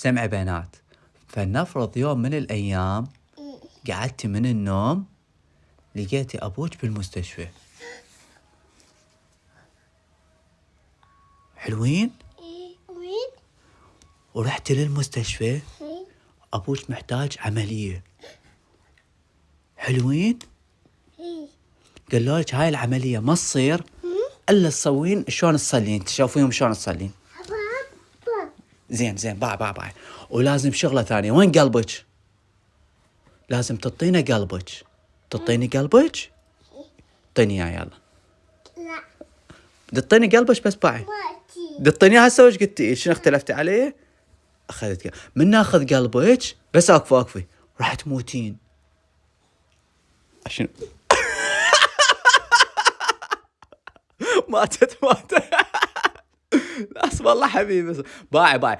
سمعي بنات، فلنفرض يوم من الأيام قعدتي من النوم لقيتي أبوك بالمستشفى. حلوين؟ وين؟ ورحتي للمستشفى، أبوك محتاج عملية. حلوين؟ قالوا لك هاي العملية ما تصير إلا تصوين شلون تصلين، تشوفيهم شلون تصلين. زين باي. ولازم شغلة ثانية، وين قلبك؟ لازم تعطينا قلبك. تعطيني قلبك؟ اعطيني اياه يلا. لا تعطيني قلبك بس باي. تعطيني هسه وش قلتي؟ شنو اختلفتي عليه؟ اخذت من ناخذ قلبك بس اكفي راح تموتين. شنو؟ ماتت لا اسم الله حبيبي. باي